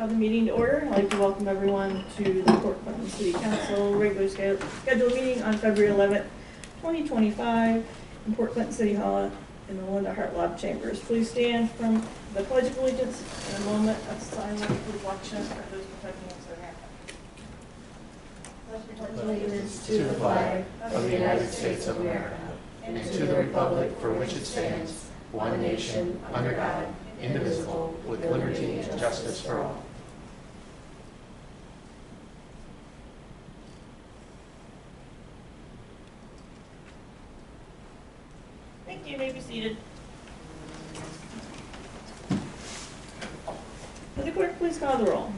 Call the meeting to order. I'd like to welcome everyone to the Port Clinton City Council regular scheduled meeting on February 11th, 2025 in Port Clinton City Hall in the Linda Hartlab Chambers. Please stand from the Pledge of Allegiance in a moment of silent reflection for those protecting us that happen. Allegiance to the flag of the United States of America and to the republic for which it stands, one nation, under God, indivisible, with liberty and justice for all. Thank you. You may be seated. Will the clerk please call the roll?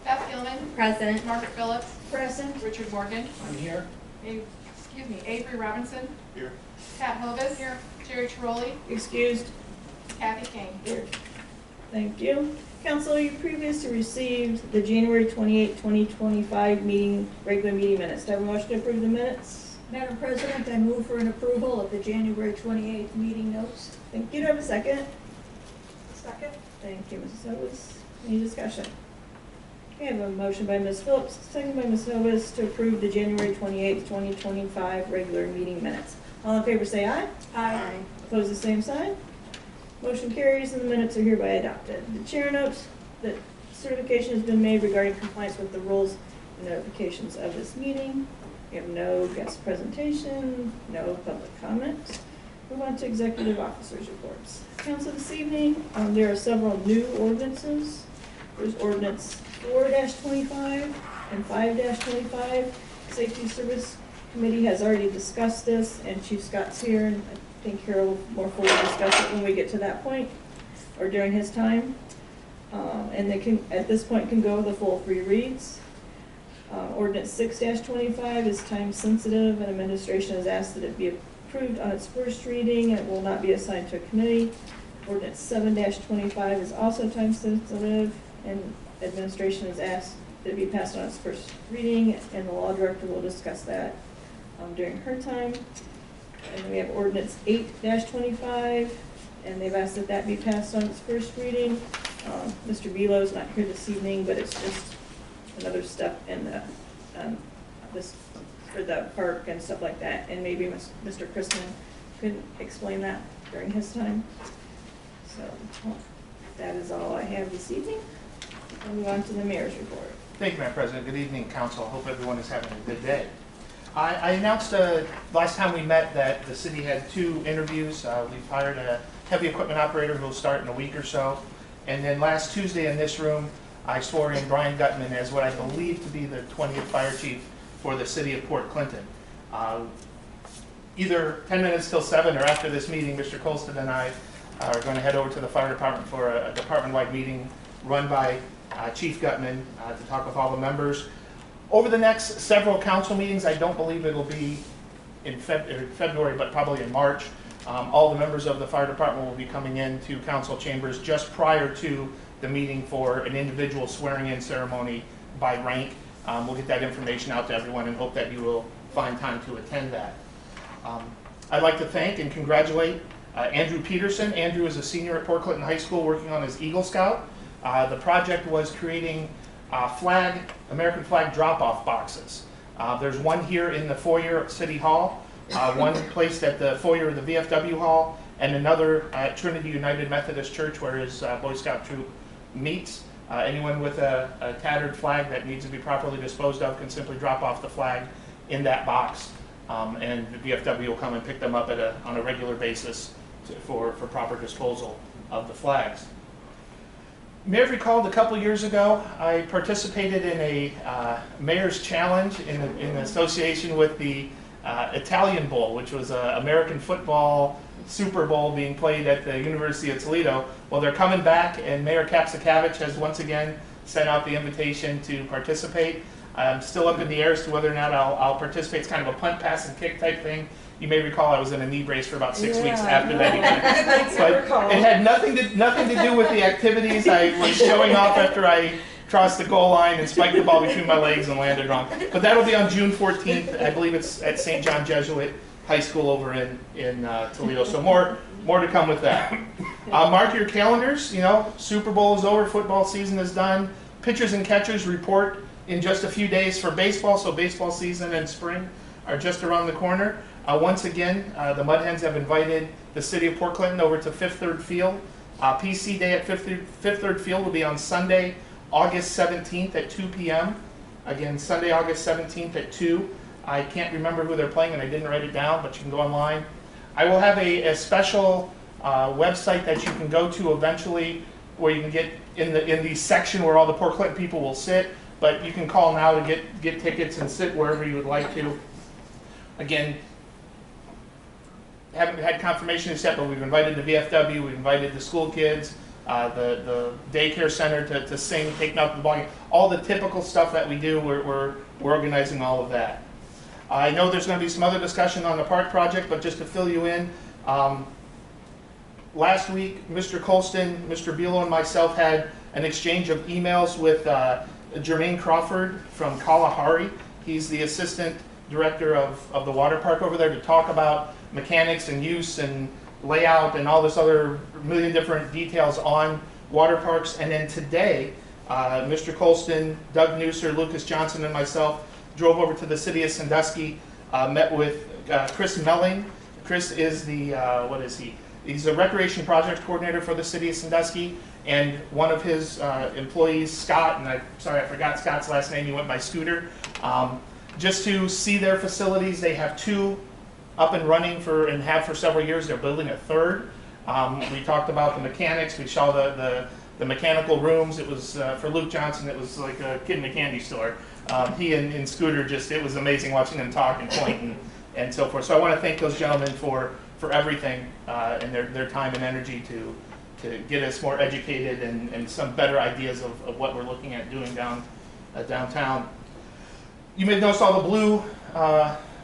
Beth Gilman. Present. Margaret Phillips. Present. Richard Morgan. I'm here. Avery Robinson. Here. Pat Hovis. Here. Jerry Tiroli. Excused. Kathy Kane. Here. Thank you. Council, you previously received the January 28, 2025 regular meeting minutes. Do I have a motion to approve the minutes? Madam President, I move for an approval of the January 28th meeting notes. Thank you. Do I have a second? Second. Thank you, Mrs. Hovis. Any discussion? Okay, I have a motion by Ms. Phillips, second by Ms. Hovis to approve the January 28, 2025 regular meeting minutes. All in favor say aye. Aye. Opposed, the same sign. Motion carries and the minutes are hereby adopted. The chair notes that certification has been made regarding compliance with the rules and notifications of this meeting. We have no guest presentation, no public comment. Move on to executive officers' reports. Council, this evening, there are several new ordinances. There's ordinance 4-25 and 5-25. Safety Service Committee has already discussed this, and Chief Scott's here, and I think Harold will more fully discuss it when we get to that point, or during his time. And they can, at this point, can go the full 3 reads. Ordinance 6-25 is time sensitive, and administration has asked that it be approved on its first reading, and it will not be assigned to a committee. Ordinance 7-25 is also time sensitive, and administration has asked that it be passed on its first reading, and the law director will discuss that during her time. And we have ordinance 8-25, and they've asked that that be passed on its first reading. Mr. Velo is not here this evening, but it's just another step in the this for the park and stuff like that. And maybe Mr. Chrisman could explain that during his time. So that is all I have this evening. I'll move on to the mayor's report. Thank you, Madam President. Good evening, Council. I hope everyone is having a good day. I announced last time we met that the city had 2 interviews. We've hired a heavy equipment operator who will start in a week or so. And then last Tuesday in this room, I swore in Brian Gutman as what I believe to be the 20th fire chief for the city of Port Clinton. Either 10 minutes till 7 or after this meeting, Mr. Colston and I are going to head over to the fire department for a department-wide meeting run by Chief Gutman to talk with all the members. Over the next several council meetings, I don't believe it'll be in February, but probably in March, all the members of the fire department will be coming into council chambers just prior to the meeting for an individual swearing-in ceremony by rank. We'll get that information out to everyone and hope that you will find time to attend that. I'd like to thank and congratulate Andrew Peterson. Andrew is a senior at Port Clinton High School working on his Eagle Scout. The project was creating American flag drop-off boxes. There's one here in the foyer at City Hall, one placed at the foyer of the VFW Hall, and another at Trinity United Methodist Church where his Boy Scout troop meets. Anyone with a tattered flag that needs to be properly disposed of can simply drop off the flag in that box, and the VFW will come and pick them up on a regular basis for proper disposal of the flags. You may have recalled a couple years ago, I participated in a Mayor's Challenge in association with the Italian Bowl, which was an American football Super Bowl being played at the University of Toledo. Well, they're coming back, and Mayor Kapsakavich has once again sent out the invitation to participate. I'm still up in the air as to whether or not I'll participate. It's kind of a punt, pass, and kick type thing. You may recall I was in a knee brace for about 6 weeks after that event. But it had nothing to do with the activities. I was showing off after I crossed the goal line and spiked the ball between my legs and landed wrong. But that'll be on June 14th. I believe it's at St. John Jesuit high school over in Toledo. So more to come with that. Mark your calendars. You know, Super Bowl is over, football season is done. Pitchers and catchers report in just a few days for baseball. So baseball season and spring are just around the corner. Once again, the Mud Hens have invited the city of Port Clinton over to Fifth Third Field. PC Day at Fifth Third Field will be on Sunday, August 17th at 2 p.m. Again, Sunday, August 17th at 2. I can't remember who they're playing, and I didn't write it down, but you can go online. I will have a special website that you can go to eventually, where you can get in the section where all the Port Clinton people will sit. But you can call now to get tickets and sit wherever you would like to. Again, haven't had confirmation yet, but we've invited the VFW, we've invited the school kids, the daycare center to sing, taking out the volume, all the typical stuff that we do. We're organizing all of that. I know there's going to be some other discussion on the park project, but just to fill you in, last week, Mr. Colston, Mr. Bilo, and myself had an exchange of emails with Jermaine Crawford from Kalahari. He's the assistant director of the water park over there, to talk about mechanics and use and layout and all this other million different details on water parks. And then today, Mr. Colston, Doug Newser, Lucas Johnson, and myself drove over to the city of Sandusky, met with Chris Melling. Chris is the, what is he? He's a recreation project coordinator for the city of Sandusky, and one of his employees, Scott, and I'm sorry I forgot Scott's last name, he went by Scooter, just to see their facilities. They have 2 up and running and have for several years. They're building a 3rd. We talked about the mechanics. We saw the mechanical rooms. It was, for Luke Johnson, it was like a kid in a candy store. He and Scooter, it was amazing watching them talk and point and so forth. So I want to thank those gentlemen for everything and their time and energy to get us more educated and some better ideas of what we're looking at doing downtown. You may have noticed all the blue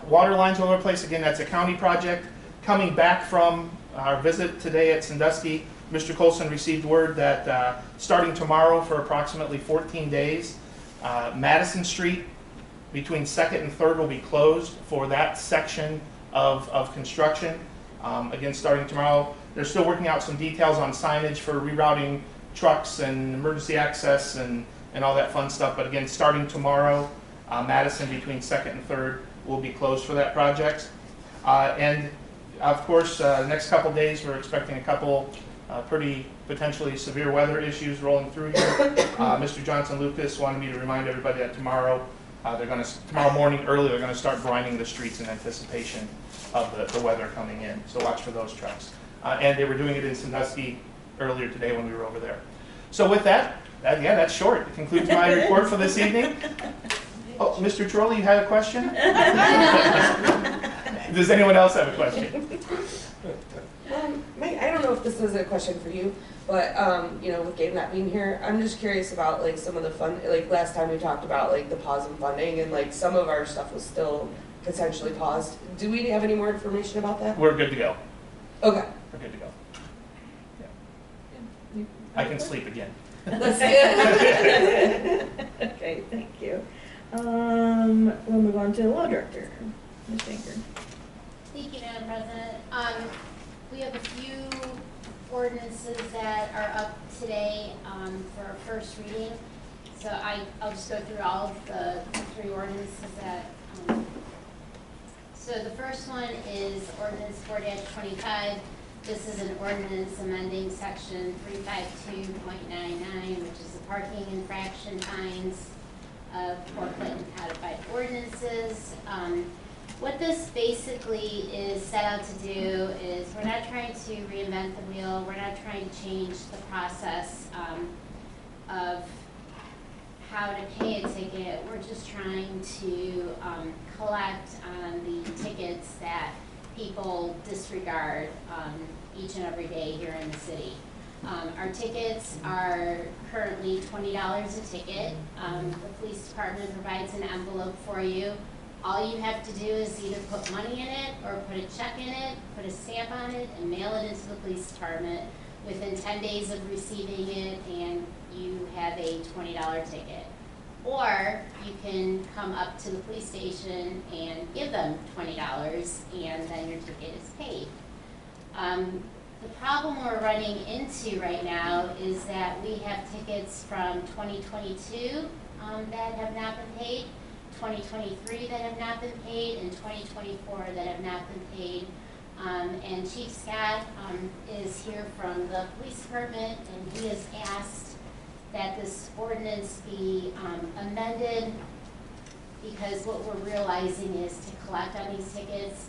water lines all over the place. Again, that's a county project. Coming back from our visit today at Sandusky, Mr. Colson received word that starting tomorrow for approximately 14 days, Madison Street between 2nd and 3rd will be closed for that section of construction. Again, starting tomorrow. They're still working out some details on signage for rerouting trucks and emergency access and all that fun stuff. But again, starting tomorrow, Madison between 2nd and 3rd will be closed for that project. And of course, next couple days, we're expecting a couple pretty potentially severe weather issues rolling through here. Mr. Johnson Lucas wanted me to remind everybody that tomorrow morning early, they're going to start grinding the streets in anticipation of the weather coming in. So watch for those trucks. And they were doing it in Sandusky earlier today when we were over there. So with that, yeah, that's short. It concludes my report for this evening. Oh, Mr. Trolley, you had a question? Does anyone else have a question? I don't know if this is a question for you, but you know, with Gabe not being here, I'm just curious about like some of the fund. Like last time we talked about like the pause in funding, and like some of our stuff was still potentially paused. Do we have any more information about that? We're good to go. Okay. We're good to go. Yeah. I can sleep again. Let's see it. Okay, thank you. We'll move on to the law director, Ms. Banker. Thank you, Madam President. We have a few ordinances that are up today for first reading. So I'll just go through all of the 3 ordinances that. So the first one is ordinance 4-25. This is an ordinance amending section 352.99, which is the parking infraction fines of Port Clinton codified ordinances. What this basically is set out to do is we're not trying to reinvent the wheel. We're not trying to change the process of how to pay a ticket. We're just trying to collect on the tickets that people disregard each and every day here in the city. Our tickets are currently $20 a ticket. The police department provides an envelope for you. All you have to do is either put money in it or put a check in it, put a stamp on it, and mail it into the police department within 10 days of receiving it, and you have a $20 ticket. Or you can come up to the police station and give them $20 and then your ticket is paid. The problem we're running into right now is that we have tickets from 2022 that have not been paid, 2023 that have not been paid, and 2024 that have not been paid. And Chief Scott is here from the police department, and he has asked that this ordinance be amended, because what we're realizing is to collect on these tickets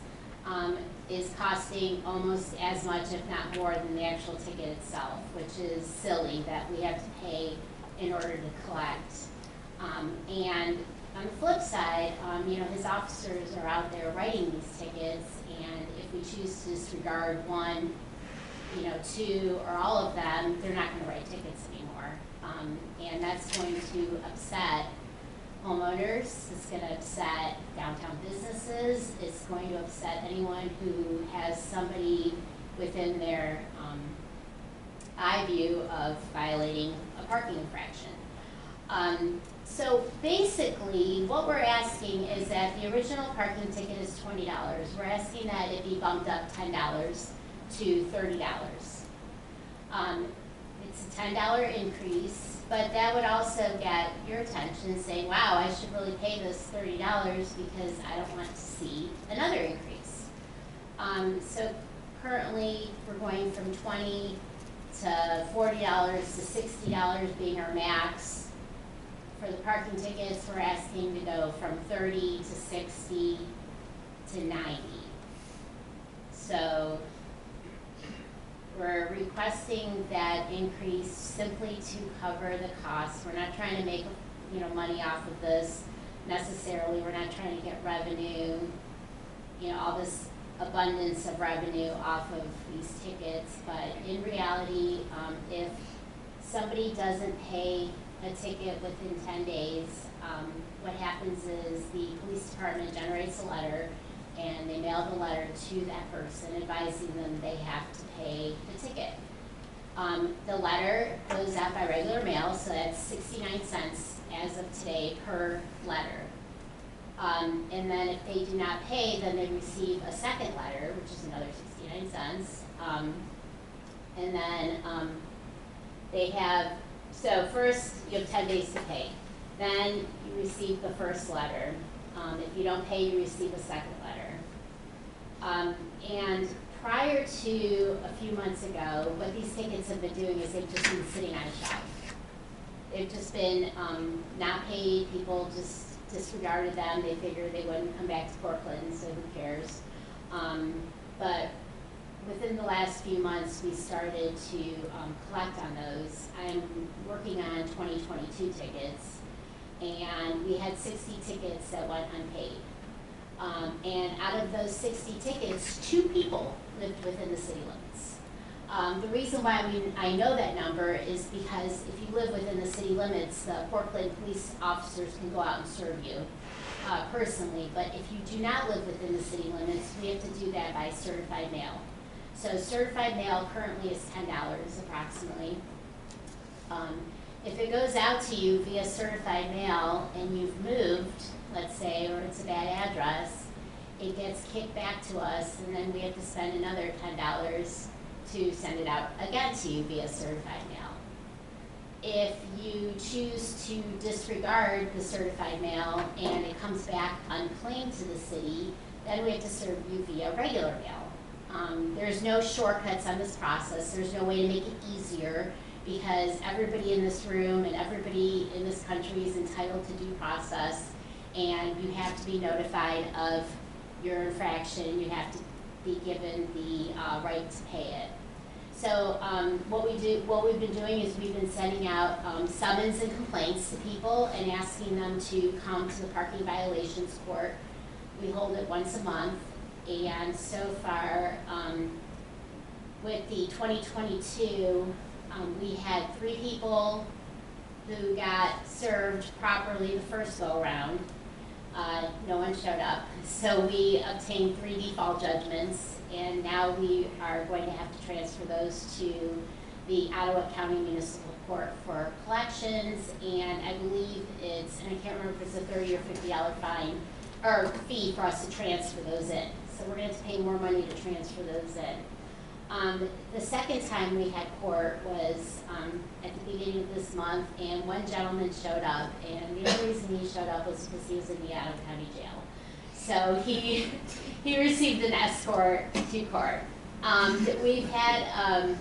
is costing almost as much, if not more, than the actual ticket itself, which is silly that we have to pay in order to collect. And on the flip side, his officers are out there writing these tickets, and if we choose to disregard one, two, or all of them, they're not going to write tickets anymore. And that's going to upset homeowners, it's going to upset downtown businesses, it's going to upset anyone who has somebody within their eye view of violating a parking infraction. So basically, what we're asking is that the original parking ticket is $20. We're asking that it be bumped up $10 to $30. It's a $10 increase, but that would also get your attention saying, wow, I should really pay this $30 because I don't want to see another increase. So currently, we're going from $20 to $40 to $60 being our max. For the parking tickets, we're asking to go from 30 to 60 to 90. So we're requesting that increase simply to cover the costs. We're not trying to make money off of this necessarily. We're not trying to get revenue, all this abundance of revenue off of these tickets. But in reality, if somebody doesn't pay a ticket within 10 days, what happens is the police department generates a letter and they mail the letter to that person advising them they have to pay the ticket. The letter goes out by regular mail, so that's 69 cents as of today per letter. And then if they do not pay, then they receive a second letter, which is another 69 cents. And then they have, so first you have 10 days to pay. Then you receive the first letter. If you don't pay, you receive a second letter. And prior to a few months ago, what these tickets have been doing is they've just been sitting on a shelf. They've just been not paid. People just disregarded them. They figured they wouldn't come back to Portland, so who cares? But within the last few months, we started to collect on those. I'm working on 2022 tickets, and we had 60 tickets that went unpaid. And out of those 60 tickets, 2 people lived within the city limits. The reason why I know that number is because if you live within the city limits, the Portland police officers can go out and serve you personally. But if you do not live within the city limits, we have to do that by certified mail. So certified mail currently is $10 approximately. If it goes out to you via certified mail and you've moved, let's say, or it's a bad address, it gets kicked back to us, and then we have to spend another $10 to send it out again to you via certified mail. If you choose to disregard the certified mail and it comes back unclaimed to the city, then we have to serve you via regular mail. There's no shortcuts on this process. There's no way to make it easier, because everybody in this room and everybody in this country is entitled to due process, and you have to be notified of your infraction. You have to be given the right to pay it. So what we've been doing is we've been sending out summons and complaints to people and asking them to come to the parking violations court. We hold it once a month, and so far with the 2022, we had 3 people who got served properly the first go-around. No one showed up. So we obtained 3 default judgments, and now we are going to have to transfer those to the Ottawa County Municipal Court for collections, and I believe it's, and I can't remember if it's a $30 or $50 fine, or fee for us to transfer those in. So we're gonna have to pay more money to transfer those in. The second time we had court was at the beginning of this month, and one gentleman showed up, and the only reason he showed up was because he was in the Ottawa County Jail. So he received an escort to court. We've had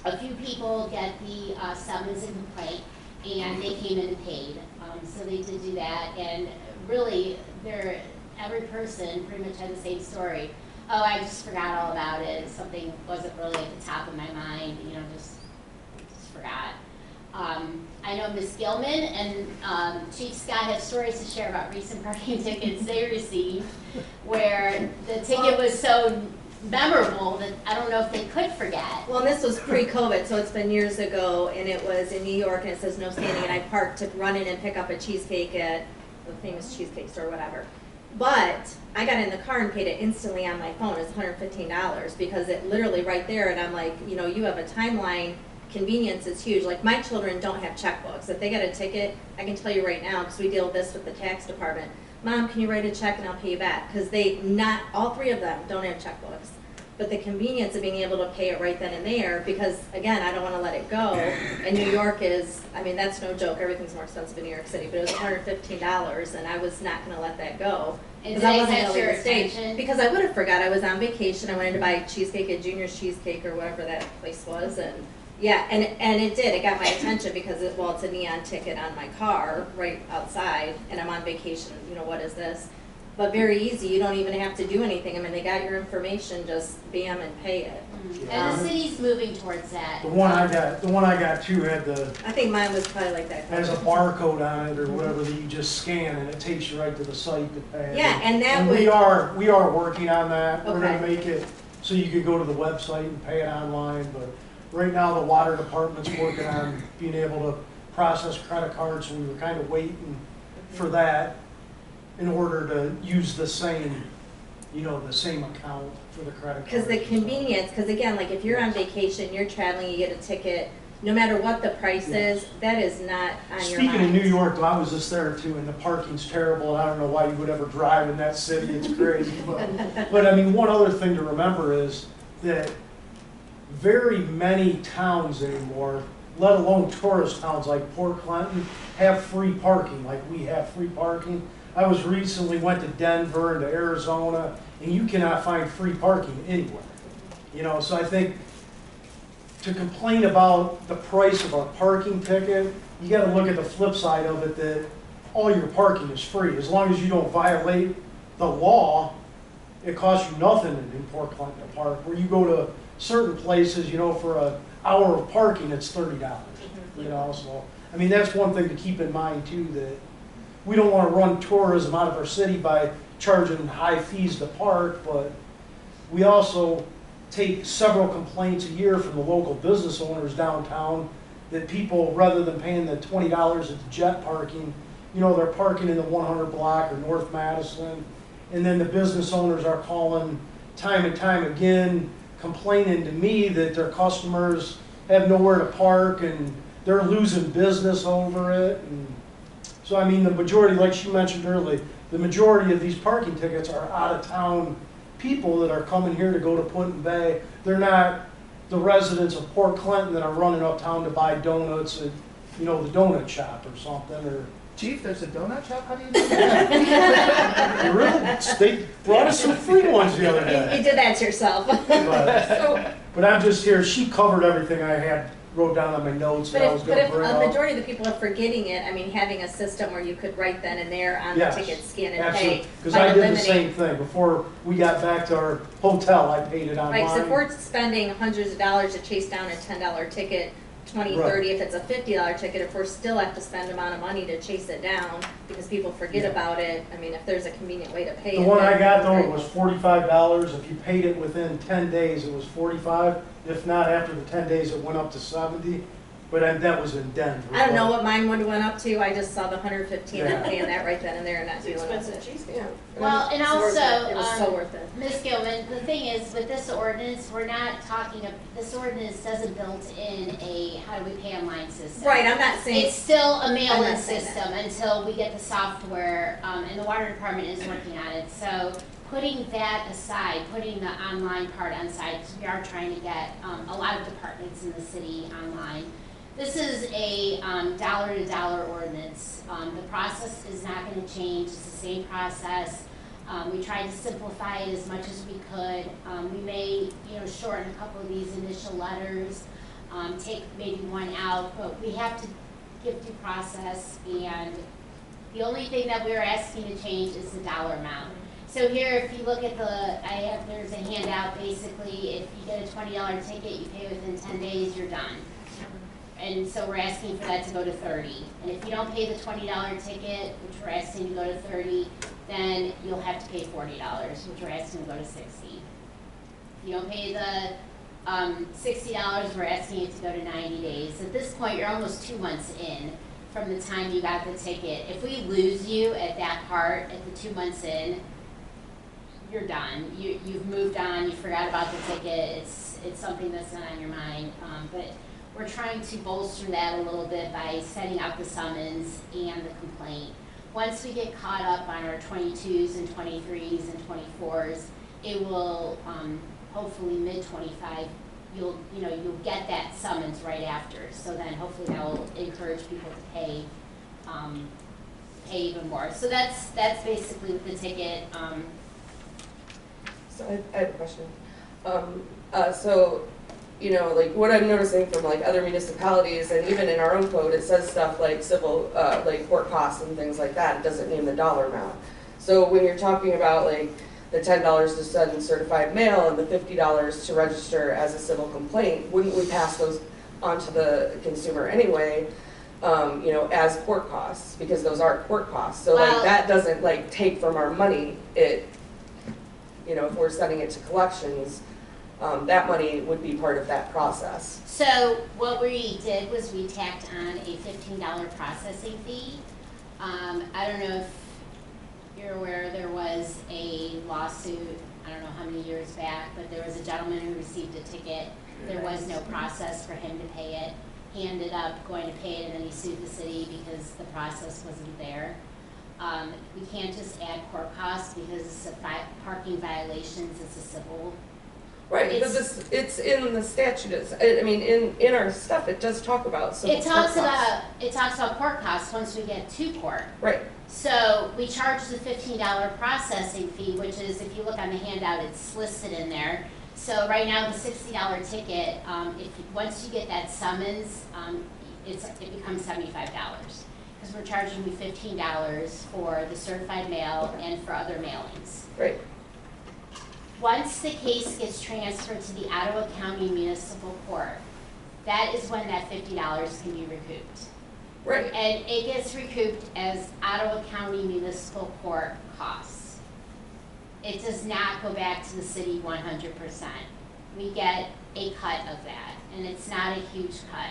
a few people get the summons and complaint, and they came in and paid. So they did do that, and really, every person pretty much had the same story. Oh, I just forgot all about it. Something wasn't really at the top of my mind, just forgot. I know Ms. Gilman and Chief Scott have stories to share about recent parking tickets they received where the ticket was so memorable that I don't know if they could forget. Well, and this was pre-COVID, so it's been years ago, and it was in New York, and it says no standing, and I parked to run in and pick up a cheesecake at the famous cheesecake store or whatever. But I got in the car and paid it instantly on my phone. It's $115 because it literally right there, and I'm like, you have a timeline. Convenience is huge. Like, my children don't have checkbooks. If they get a ticket, I can tell you right now, because we deal with this with the tax department. Mom, can you write a check and I'll pay you back? Because all three of them don't have checkbooks. But the convenience of being able to pay it right then and there, because again, I don't want to let it go. And New York is, that's no joke. Everything's more expensive in New York City, but it was $115, and I was not going to let that go. And Because I did wasn't they going catch to your leave the state. attention? Because I would have forgot. I was on vacation. I wanted to buy cheesecake at Junior's Cheesecake or whatever that place was, and yeah, and it did. It got my attention because it's a neon ticket on my car right outside, and I'm on vacation. What is this? But very easy. You don't even have to do anything. They got your information. Just bam and pay it. And the city's moving towards that. The one I got too had I think mine was probably like that. has a barcode on it or whatever that you just scan and it takes you right to the site to pay. Yeah, and that And would. we are working on that. We're Okay. gonna make it so you could go to the website and pay it online, but right now the water department's working on being able to process credit cards, so we were kind of waiting for that in order to use the same account for the credit card. Because the convenience, because again, like if you're on vacation, you're traveling, you get a ticket, no matter what the price is, that is not on your mind. Speaking of New York, though, I was just there too, and the parking's terrible, and I don't know why you would ever drive in that city, it's crazy. But one other thing to remember is that very many towns anymore, let alone tourist towns like Port Clinton, have free parking, like we have free parking. I went to Denver and to Arizona, and you cannot find free parking anywhere. So I think to complain about the price of a parking ticket, you gotta look at the flip side of it, that all your parking is free. As long as you don't violate the law, it costs you nothing in Port Clinton to park. Where you go to certain places, for an hour of parking, it's $30. So, that's one thing to keep in mind too, that we don't want to run tourism out of our city by charging high fees to park, but we also take several complaints a year from the local business owners downtown that people, rather than paying the $20 at the jet parking, they're parking in the 100 block or North Madison, and then the business owners are calling time and time again, complaining to me that their customers have nowhere to park and they're losing business over it. And so, the majority, like she mentioned earlier, the majority of these parking tickets are out-of-town people that are coming here to go to Put-in-Bay. They're not the residents of Port Clinton that are running uptown to buy donuts at, the donut shop or something. Or Chief, there's a donut shop? How do you do that? they brought us some free ones the other day. You did that to yourself. But I'm just here. She covered everything I had wrote down on my notes that I was going to bring But if up. a majority of the people are forgetting it, having a system where you could write then and there on the Yes, ticket, scan and absolutely. pay. Because by I did the eliminating- same thing. Before we got back to our hotel, I paid it online. Right, so if we're spending hundreds of dollars to chase down a $10 ticket, 20, Right. 30, if it's a $50 ticket, if we're still have to spend amount of money to chase it down because people forget Yeah. about it, if there's a convenient way to pay it. The one I then got though, great. it was $45. If you paid it within 10 days, it was $45. If not, after the 10 days, it went up to $70. but that was in Denver. I don't know but- what mine would have went up to, I just saw the 115 and Yeah. paying that right then and there and not It's dealing with expensive it. cheesecake. Yeah. Well, and It's worth also, it. It was so worth it. Ms. Gilman, the thing is, with this ordinance, we're not talking, this ordinance doesn't build in a how do we pay online system. Right, I'm not saying, It's still a I'm mail-in not saying system until we get the software, and the water department is working on it. So putting that aside, putting the online part on side, because we are trying to get a lot of departments in the city online. This is a dollar-to-dollar ordinance. The process is not going to change. It's the same process. We tried to simplify it as much as we could. We may, shorten a couple of these initial letters, take maybe one out, but we have to give due process. And the only thing that we're asking to change is the dollar amount. So here, if you look at there's a handout. Basically, if you get a $20 ticket, you pay within 10 days, you're done. And so we're asking for that to go to 30. And if you don't pay the $20 ticket, which we're asking to go to 30, then you'll have to pay $40, which we're asking to go to 60. If you don't pay the $60, we're asking it to go to 90 days. At this point, you're almost 2 months in from the time you got the ticket. If we lose you at that part, at the 2 months in, you're done. You've moved on, you forgot about the ticket, it's something that's not on your mind. But we're trying to bolster that a little bit by setting out the summons and the complaint. Once we get caught up on our 22s and 23s and 24s, it will hopefully mid-25, you'll get that summons right after. So then hopefully that will encourage people to pay even more. So that's basically the ticket. So I have a question. So, like what I'm noticing from like other municipalities and even in our own code, it says stuff like civil, like court costs and things like that. It doesn't name the dollar amount. So when you're talking about like the $10 to send certified mail and the $50 to register as a civil complaint, wouldn't we pass those on to the consumer anyway? As court costs, because those are court costs. So Well, like that doesn't like take from our money. If we're sending it to collections, that money would be part of that process. So what we did was we tacked on a $15 processing fee. I don't know if you're aware, there was a lawsuit, I don't know how many years back, but there was a gentleman who received a ticket. There was no process for him to pay it. He ended up going to pay it, and then he sued the city because the process wasn't there. We can't just add court costs because it's a parking violations, it's a civil. Right, because it's in the statute, in our stuff, it does talk about civil It court talks costs. about court costs once we get to court. Right, So we charge the $15 processing fee, which is, if you look on the handout, it's listed in there. So right now, the $60 ticket, once you get that summons, it becomes $75. Because we're charging you $15 for the certified mail and for other mailings. right. Once the case gets transferred to the Ottawa County Municipal Court, that is when that $50 can be recouped. Right, And it gets recouped as Ottawa County Municipal Court costs. It does not go back to the city 100%. We get a cut of that, and it's not a huge cut.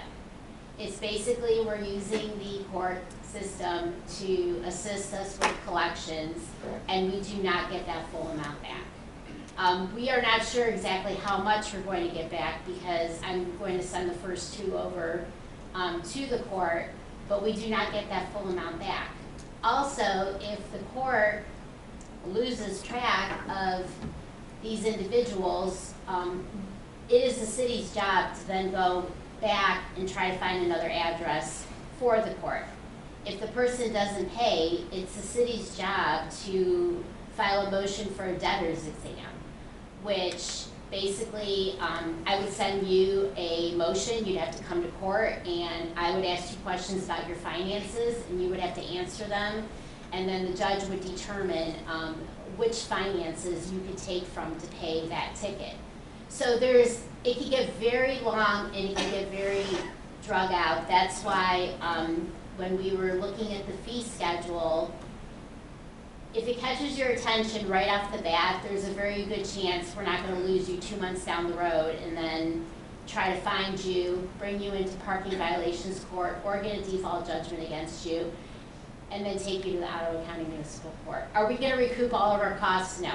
It's basically we're using the court system to assist us with collections, and we do not get that full amount back. We are not sure exactly how much we're going to get back because I'm going to send the first two over to the court, but we do not get that full amount back. Also, if the court loses track of these individuals, it is the city's job to then go back and try to find another address for the court. If the person doesn't pay, it's the city's job to file a motion for a debtor's exam, which basically, I would send you a motion, you'd have to come to court, and I would ask you questions about your finances, and you would have to answer them, and then the judge would determine which finances you could take from to pay that ticket. So it could get very long and it could get very drug out. That's why when we were looking at the fee schedule, if it catches your attention right off the bat, there's a very good chance we're not going to lose you 2 months down the road and then try to find you, bring you into parking violations court, or get a default judgment against you, and then take you to the Ottawa County Municipal Court. Are we gonna recoup all of our costs? No.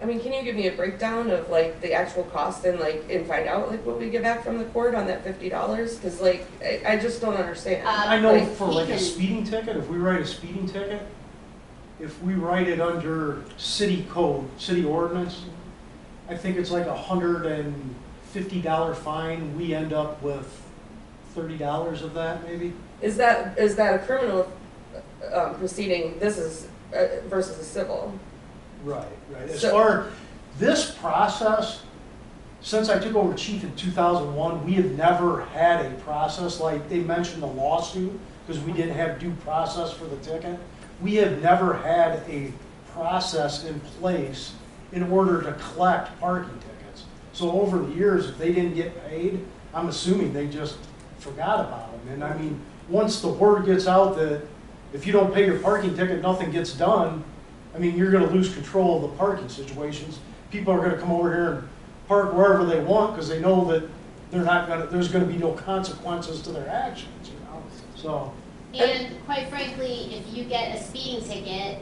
I mean, can you give me a breakdown of like the actual cost and like, and find out like what we get back from the court on that $50? Cause like, I just don't understand. I know Like, for he like a can- speeding ticket, if we write a speeding ticket, if we write it under city code, city ordinance, I think it's like $150 fine, we end up with $30 of that maybe? Is that a criminal proceeding, this is versus a civil? Right, right. As So- far, this process, since I took over chief in 2001, we have never had a process like, they mentioned the lawsuit, because we didn't have due process for the ticket. We have never had a process in place in order to collect parking tickets. So over the years, if they didn't get paid, I'm assuming they just forgot about them. And I mean, once the word gets out that if you don't pay your parking ticket, nothing gets done, I mean, you're gonna lose control of the parking situations. People are gonna come over here and park wherever they want because they know that there's gonna be no consequences to their actions, you know? So, And quite frankly, if you get a speeding ticket,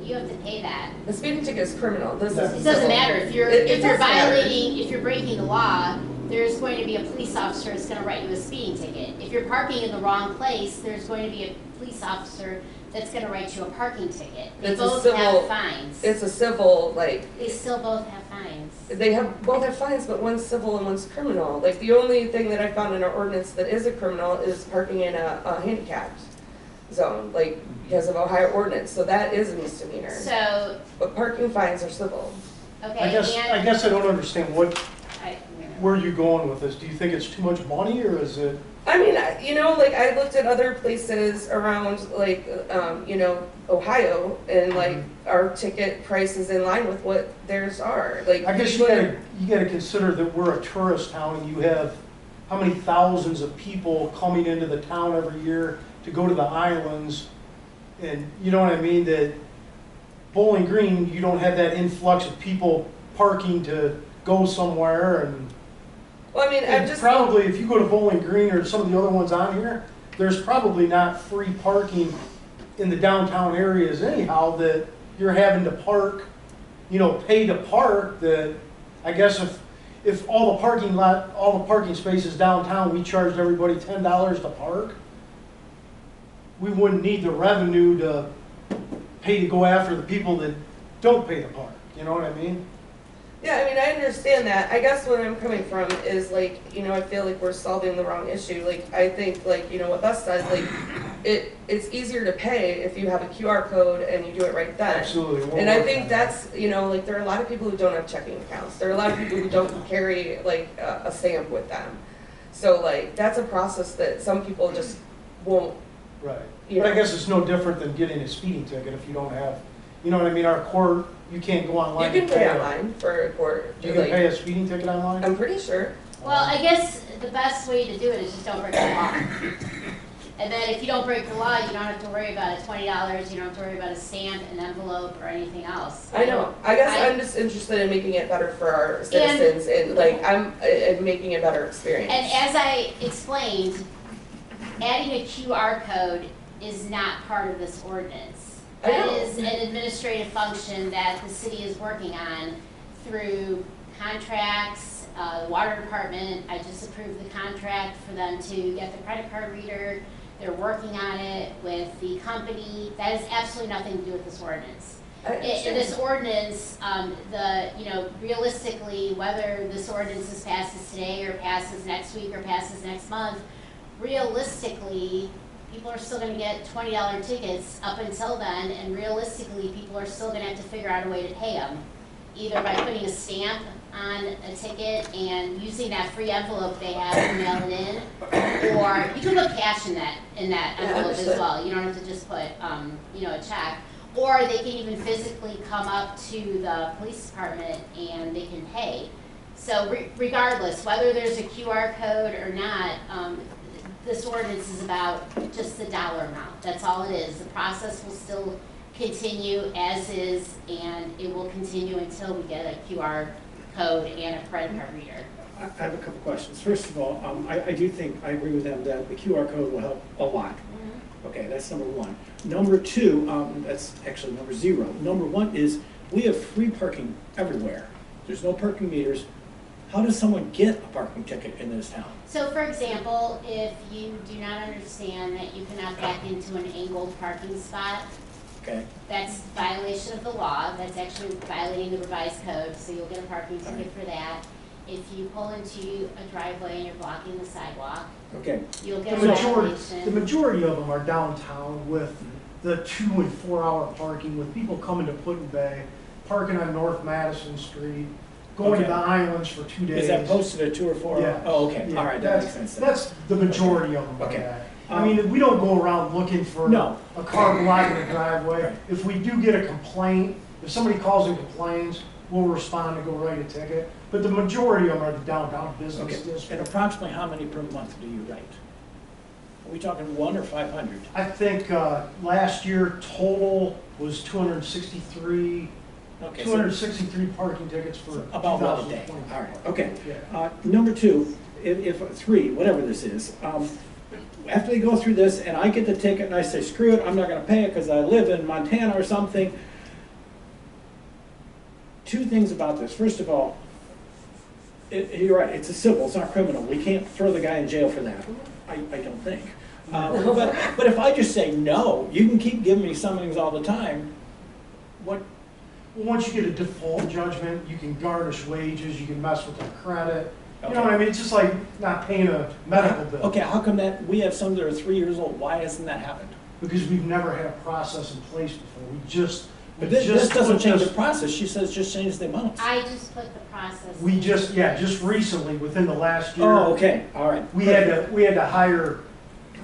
you have to pay that. The speeding ticket is criminal, this is It It doesn't civil. matter, if you're, It if you're does matter. violating, if you're breaking the law, there's going to be a police officer that's gonna write you a speeding ticket. If you're parking in the wrong place, there's going to be a police officer that's gonna write you a parking ticket. They It's a both civil- have fines. It's a civil, like, They still both have fines. they both have fines, but one's civil and one's criminal. Like, the only thing that I found in our ordinance that is a criminal is parking in a handicapped zone, like, because of Ohio ordinance, so that is a misdemeanor. So, But parking fines are civil. okay, I and. guess I don't understand I- where you're going with this. Do you think it's too much money or is it? I mean, you know, like, I looked at other places around, like, you know, Ohio, and like, our ticket price is in line with what theirs are, like. I guess you gotta consider that we're a tourist town and you have how many thousands of people coming into the town every year to go to the islands. And you know what I mean, that Bowling Green, you don't have that influx of people parking to go somewhere and. Well, I mean, I'm And just. probably if you go to Bowling Green or some of the other ones on here, there's probably not free parking in the downtown areas anyhow, that you're having to park, you know, pay to park. That I guess if all the parking spaces downtown, we charged everybody $10 to park, we wouldn't need the revenue to pay to go after the people that don't pay to park. You know what I mean? Yeah, I mean, I understand that. I guess what I'm coming from is like, you know, I feel like we're solving the wrong issue. Like, I think like, you know, what Beth said, like, it's easier to pay if you have a QR code and you do it right then. Absolutely. We'll And I work think on that's, you know, like, there are a lot of people who don't have checking accounts. There are a lot of people who don't carry like a stamp with them. So like, that's a process that some people just won't, Right. you But I know. guess it's no different than getting a speeding ticket if you don't have, you know what I mean, our court, you can't go You online. can and pay it. online for a court. You can like, pay a speeding ticket online? I'm pretty sure. Well, I guess the best way to do it is just don't break the law. And then if you don't break the law, you don't have to worry about a $20, you don't have to worry about a stamp, an envelope, or anything else. I know. I guess I- I'm just interested in making it better for our citizens and like, I'm making a better experience. And as I explained, adding a QR code is not part of this ordinance. I That know. is an administrative function that the city is working on through contracts, the water department. I just approved the contract for them to get the credit card reader. They're working on it with the company. That has absolutely nothing to do with this ordinance. I In understand. this ordinance, realistically, whether this ordinance is passes today or passes next week or passes next month, realistically, people are still gonna get $20 tickets up until then, and realistically, people are still gonna have to figure out a way to pay them. Either by putting a stamp on a ticket and using that free envelope they have to mail it in, or you can put cash in that Yeah, envelope as understood. well. You don't have to just put, a check. Or they can even physically come up to the police department and they can pay. So regardless, whether there's a QR code or not, this ordinance is about just the dollar amount. That's all it is. The process will still continue as is, and it will continue until we get a QR code and a credit card reader. I have a couple questions. First of all, I do think, I agree with them that the QR code will help a lot. Okay, that's number one. Number two, that's actually number zero. Number one is, we have free parking everywhere. There's no parking meters. How does someone get a parking ticket in this town? So for example, if you do not understand that you cannot back into an angled parking spot, Okay, that's violation of the law. That's actually violating the revised code, so you'll get a parking ticket for that. If you pull into a driveway and you're blocking the sidewalk, okay. you'll The get a majority, violation. the majority of them are downtown with the 2 and 4 hour parking, with people coming to Put in Bay, parking on North Madison Street, going to Okay. the islands for 2 days. Is that posted at 2 or 4? Yeah. Oh, okay, Yeah, all right, that makes that's- sense. That's the majority of them are Okay. that. I mean, we don't go around looking for No. a car blocking the driveway. Right. If we do get a complaint, if somebody calls and complains, we'll respond and go write a ticket. But the majority of them are the downtown business Okay, and district. approximately how many per month do you write? Are we talking 1 or 500? I think last year total was 263, Okay, so 263 parking tickets for about 1 a day. 2024. All right, okay. Yeah. Number two, if 3, whatever this is, after they go through this and I get the ticket and I say, screw it, I'm not gonna pay it because I live in Montana or something. 2 things about this. First of all, you're right, it's a civil, it's not criminal. We can't throw the guy in jail for that, I don't think. But if I just say, no, you can keep giving me summons all the time, what, Well, once you get a default judgment, you can garnish wages, you can mess with their credit. You know what I mean? It's just like not paying a medical bill. okay, how come that, we have some that are 3 years old, why hasn't that happened? Because we've never had a process in place before. We just doesn't put change the this- process, she says just change the amounts. I just put the process. We just, yeah, just recently, within the last year. Oh, okay, all right. We had to hire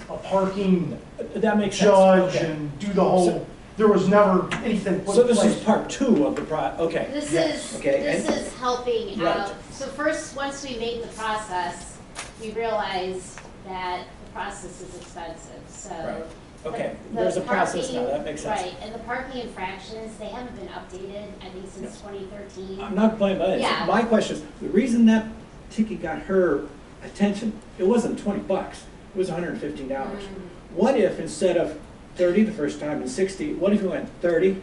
a parking That makes sense. judge Okay. and do the whole, there was never anything put So in this place. is part 2 of the okay. This Yes, is, okay, this and- is helping Right. out. So first, once we made the process, we realized that the process is expensive, so. Right. Okay, the there's a process now, parking- that makes sense. Right, and the parking infractions, they haven't been updated, I think, since 2013. I'm not complaining about it. Yeah. My question is, the reason that ticket got her attention, it wasn't $20, it was $115. What if instead of 30 the first time and 60, what if you went 30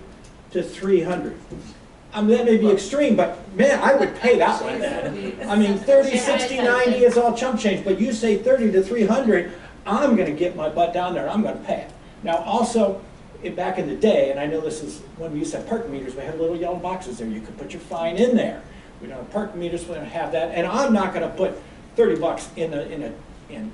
to 300? I mean, that may be extreme, but man, I would pay that one then. I mean, 30, 60, 90 is all chump change, but you say 30 to 300, I'm gonna get my butt down there, I'm gonna pay it. Now, also, back in the day, and I know this is, when we used to have parking meters, we had little yellow boxes there, you could put your fine in there. We don't have parking meters, we don't have that, and I'm not gonna put $30 in an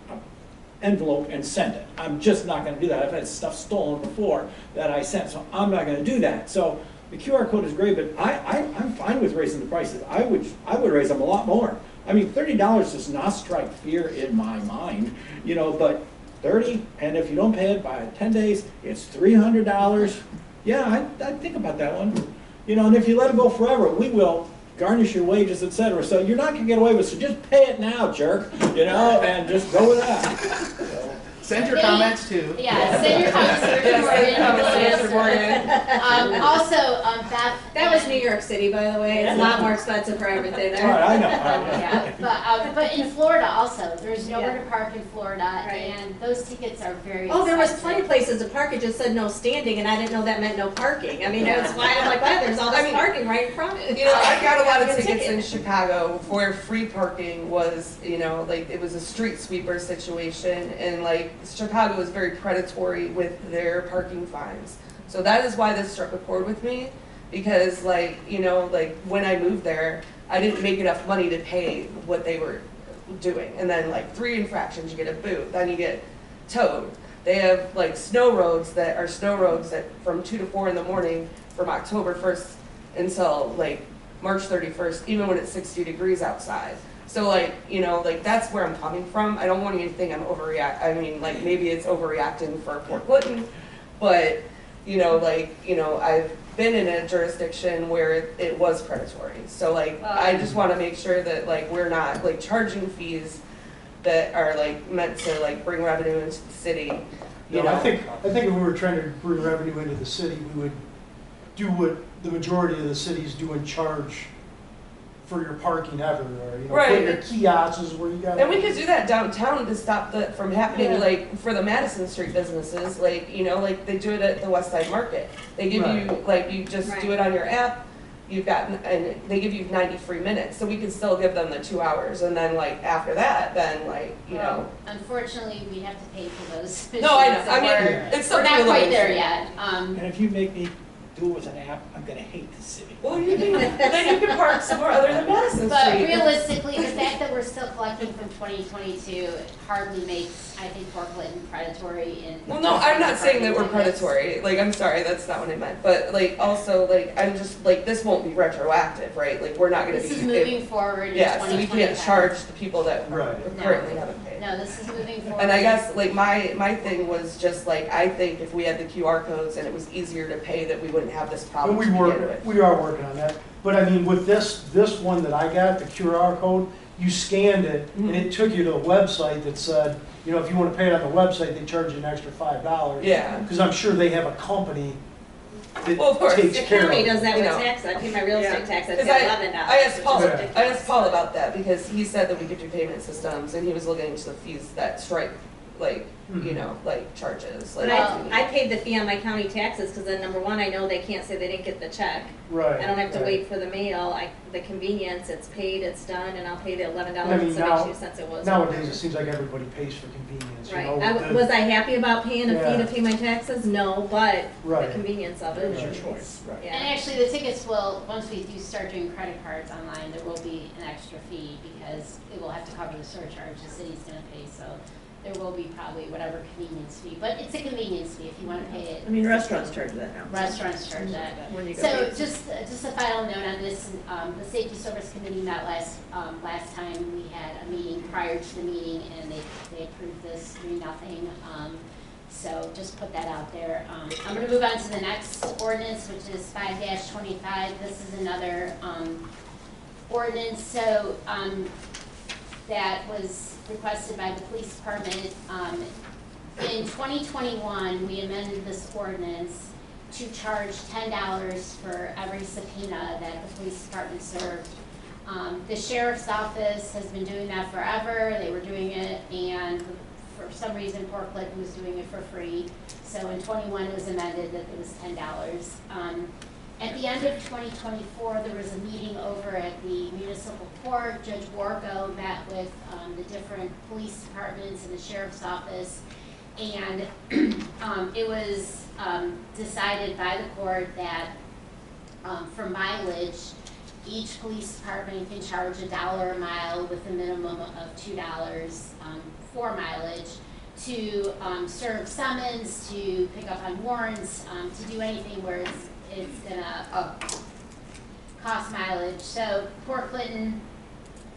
envelope and send it. I'm just not gonna do that. I've had stuff stolen before that I sent, so I'm not gonna do that. So the QR code is great, but I'm fine with raising the prices. I would raise them a lot more. I mean, $30 does not strike fear in my mind, you know, but 30, and if you don't pay it by 10 days, it's $300. Yeah, I'd think about that one. You know, and if you let it go forever, we will garnish your wages, et cetera. So you're not gonna get away with it, so just pay it now, jerk, you know, and just go with that. So, Send your comments to. Yeah, send your comments to Richard Morgan. Also, Beth. That was New York City, by the way. It's a lot more expensive for everything all right, there. I know. All right. Yeah, but in Florida also, there's nowhere Yeah. to park in Florida, Right. and those tickets are very Oh, there was expensive. plenty of places to park, it just said no standing, and I didn't know that meant no parking. I mean, that's why I'm like, wow, there's all this parking right in front of it. You know, I got a lot of Get tickets in ticket. Chicago where free parking was, you know, like it was a street sweeper situation, and like Chicago was very predatory with their parking fines. So that is why this struck a chord with me, because like, you know, like when I moved there, I didn't make enough money to pay what they were doing. And then like 3 infractions, you get a boot, then you get towed. They have like snow roads that from 2 to 4 in the morning from October 1st until like March 31st, even when it's 60 degrees outside. So like, you know, like that's where I'm coming from. I don't want you to think I'm I mean, like maybe it's overreacting for Port Clinton, but you know, like, you know, I've been in a jurisdiction where it was predatory. So like, I just want to make sure that like we're not like charging fees that are like meant to like bring revenue into the city. You know, I think if we were trying to bring revenue into the city, we would do what the majority of the cities do and charge for your parking everywhere, you know, Right. put your kiosks where you got. And we could do that downtown to stop that from happening, Yeah. like, for the Madison Street businesses, like, you know, like, they do it at the West Side Market. They give you, Right. like, you just do it on your app, you've got, and they give you 90 free minutes, so we can still give them the 2 hours, and then, like, after that, then, like, you know. Unfortunately, we have to pay for those. No, I know, machines, so I mean, we're- it's We're something. not to look quite there into. yet. And if you make me do it with an app, I'm gonna hate the city. Well, you can, then you can park somewhere other than Madison But Street. realistically, the fact that we're still collecting from 2022 hardly makes, I think, Port Clinton predatory in. Well, no, I'm not saying that we're predatory, like, I'm sorry, that's not what I meant, but, like, also, like, I'm just, like, this won't be retroactive, right? Like, we're not gonna be. This is moving forward in Yeah, so we 2025. can't charge the people that Right. currently haven't paid. No, this is moving forward. And I guess, like, my thing was just, like, I think if we had the QR codes and it was easier to pay, that we wouldn't have this problem And to begin with. we are working on that, but I mean, with this one that I got, the QR code, you scanned it, and it took you to a website that said, you know, if you wanna pay it on the website, they charge you an extra $5. Yeah. Because I'm sure they have a company Well, of course. that takes The care of county it. does that You with know. tax, I pay my real estate tax, I Because pay $11. I asked Paul, Yeah. I asked Paul about that because he said that we could do payment systems and he was looking into the fees that Stripe, like, you know, like charges. But Like, I paid the fee on my county taxes, cause then number one, I know they can't say they didn't get the check. Right. I don't have to right. wait for the mail, the convenience, it's paid, it's done, and I'll pay the $11 I mean, and now- 72 cents it was. Nowadays, it seems like everybody pays for convenience, you Right, know. was I happy about paying a fee Yeah. to pay my taxes? No, but the Right. convenience of it. It was your is- choice, right. Yeah. And actually, the tickets will, once we do start doing credit cards online, there will be an extra fee because it will have to cover the surcharge the city's gonna pay, so there will be probably whatever convenience fee, but it's a convenience fee if you wanna pay it. I mean, restaurants charge that now. Restaurants charge that. When you go So eat. just a final note on this, the Safety Service Committee met last time we had a meeting prior to the meeting and they approved this 3-0. So just put that out there. I'm gonna move on to the next ordinance, which is 5-25. This is another, ordinance, so, that was requested by the police department. In 2021, we amended this ordinance to charge $10 for every subpoena that the police department served. The sheriff's office has been doing that forever. They were doing it, and for some reason, Port Clinton was doing it for free. So in 21, it was amended that it was $10. At the end of 2024, there was a meeting over at the municipal court. Judge Warco met with the different police departments and the sheriff's office. And it was decided by the court that for mileage, each police department can charge $1 a mile with a minimum of $2 for mileage to serve summons, to pick up on warrants, to do anything where it's gonna cost mileage. So Port Clinton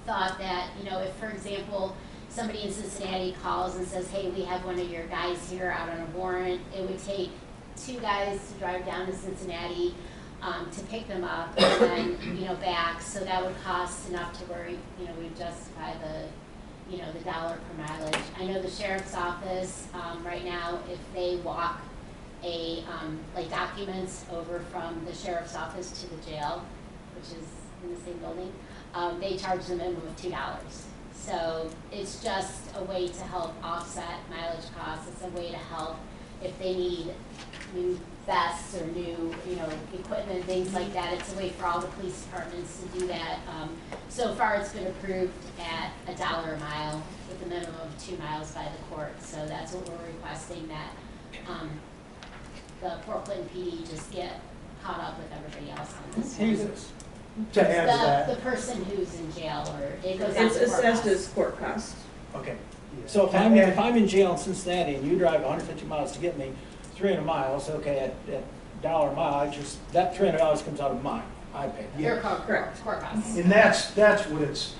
thought that, you know, if, for example, somebody in Cincinnati calls and says, hey, we have one of your guys here out on a warrant, it would take 2 guys to drive down to Cincinnati to pick them up and then, you know, back. So that would cost enough to where, you know, we justify the, you know, the $1 per mileage. I know the sheriff's office, right now, if they walk like documents over from the sheriff's office to the jail, which is in the same building, they charge the minimum of $2. So it's just a way to help offset mileage costs. It's a way to help if they need new vests or new, you know, equipment, things like that. It's a way for all the police departments to do that. So far, it's been approved at $1 a mile with a minimum of 2 miles by the court. So that's what we're requesting, that the Port Clinton PD just get caught up with everybody else on this. Jesus. To add to that. The person who's in jail, or it goes out It's to court assessed costs. as court costs. Okay. So if I'm in jail in Cincinnati and you drive 150 miles to get me, 300 miles, okay, at $1 a mile, that $300 comes out of mine, I pay. Your court costs. And that's what it's,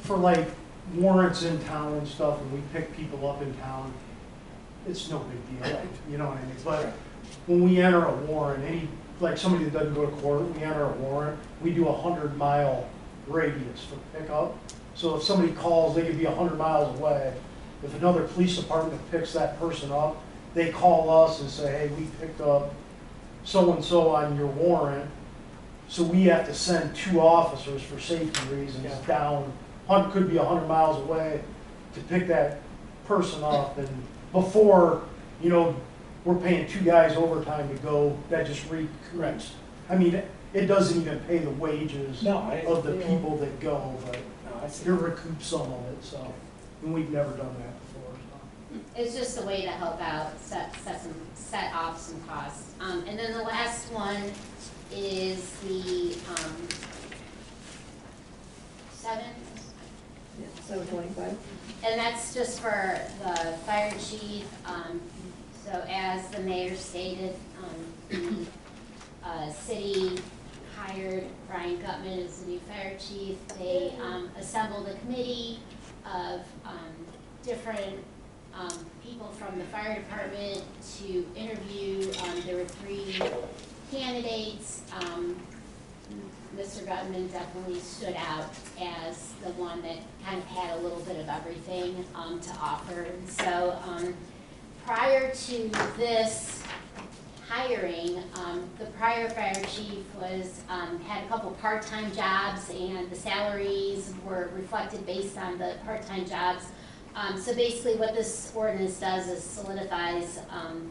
for like warrants in town and stuff, and we pick people up in town, it's no big deal, you know what I mean? But when we enter a warrant, like somebody that doesn't go to court, we enter a warrant, we do 100-mile radius for pickup. So if somebody calls, they could be 100 miles away. If another police department picks that person up, they call us and say, hey, we picked up so-and-so on your warrant So we have to send 2 officers for safety reasons down, could be 100 miles away to pick that person up. And before, you know, we're paying 2 guys overtime to go, that just recruits. I mean, it doesn't even pay the wages No, of the people that go, but no, I see. it recoups some of it, so. And we've never done that before, so. It's just a way to help out, set off some costs. And then the last one is the, 725. and that's just for the fire chief. So as the mayor stated, the city hired Brian Gutman as the new fire chief. They assembled a committee of different people from the fire department to interview. There were 3 candidates. Mr. Gutman definitely stood out as the one that kind of had a little bit of everything to offer. And so prior to this hiring, the prior fire chief was had a couple part-time jobs, and the salaries were reflected based on the part-time jobs. So basically what this ordinance does is solidifies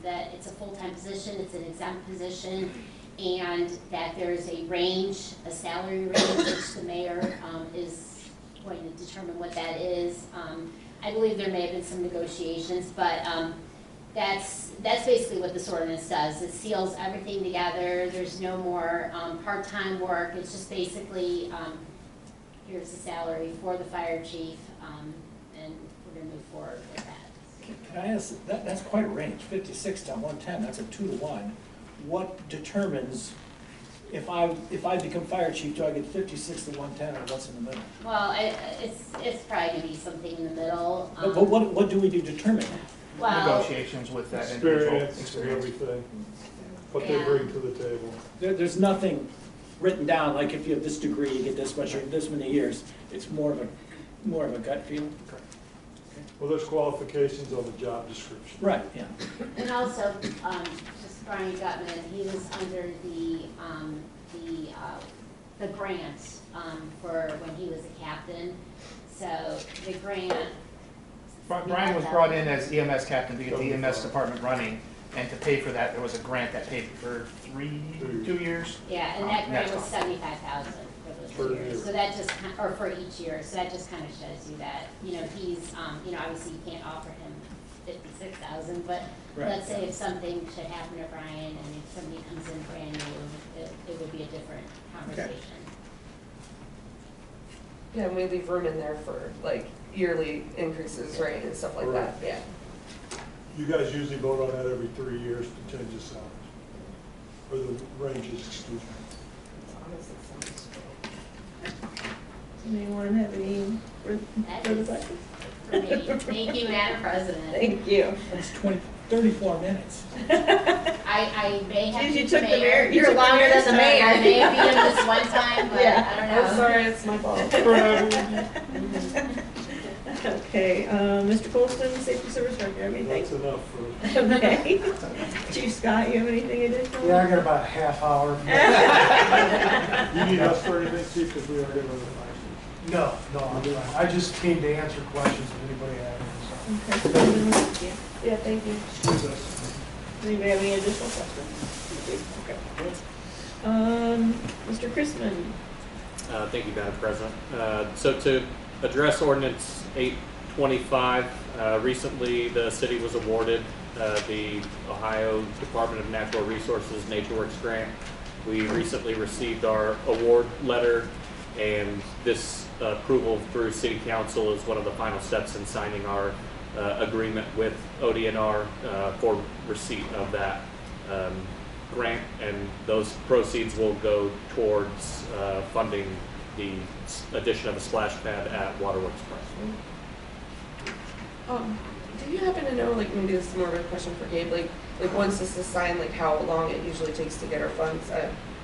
that it's a full-time position, it's an exempt position, and that there's a range, a salary range, which the mayor is going to determine what that is. I believe there may have been some negotiations, but that's basically what this ordinance does. It seals everything together. There's no more part-time work. It's just basically, here's the salary for the fire chief, and we're gonna move forward with that. Can I ask, that's quite a range, 56 to 110, that's a 2 to 1. What determines, if I become fire chief, do I get 56 to 110, or what's in the middle? Well, it's probably gonna be something in the middle. But what do we do to determine that? Well, Negotiations with that individual. Experience, everything, what they Yeah. bring to the table. There's nothing written down, like if you have this degree, you get this much, or this many years. It's more of a gut feeling? Well, there's qualifications on the job description. Right, yeah. and also, just Brian Gutman, he was under the grant, for when he was a captain. So the grant. Brian was brought in as EMS captain to get the EMS department running, and to pay for that, there was a grant that paid for 2 years. Yeah, and that grant That's was all. 75,000 for Per those year. years. So that just, or for each year, so that just kind of shows you that, you know, he's, you know, obviously you can't offer him 56,000, but Right. let's say if something should happen to Brian and if somebody comes in brand new, it would be a different conversation. Yeah, and we leave room in there for like yearly increases, right, and stuff like that, yeah. You guys usually vote on that every 3 years to change the salaries, or the ranges, excuse me. Anyone have any That further is questions? for me. Thank you, Madam President. Thank you. That's 34 minutes. I may have. Geez, you been took the mayor. You're took the longer mayor's than the time. mayor. I may have been this one time, but Yeah. I don't know. I'm sorry, it's my fault. Okay, Mr. Colston, Safety Service Director, have anything? That's enough for. Okay. Chief Scott, you have anything additional? Yeah, I got about a half hour. You need us for anything, Chief, because we are getting on the fire station. No, I'm fine. I just came to answer questions if anybody had any. Okay. Yeah, thank you. Excuse us. Does anybody have any additional questions? Okay. Mr. Chrisman, Thank you, Madam President. So to address ordinance 825, recently the city was awarded the Ohio Department of Natural Resources NatureWorks grant. We recently received our award letter, and this approval through City Council is one of the final steps in signing our agreement with ODNR for receipt of that grant, and those proceeds will go towards funding the addition of a splash pad at Waterworks Park. Do you happen to know, like, maybe this is more of a question for Gabe, like once this is signed, like how long it usually takes to get our funds?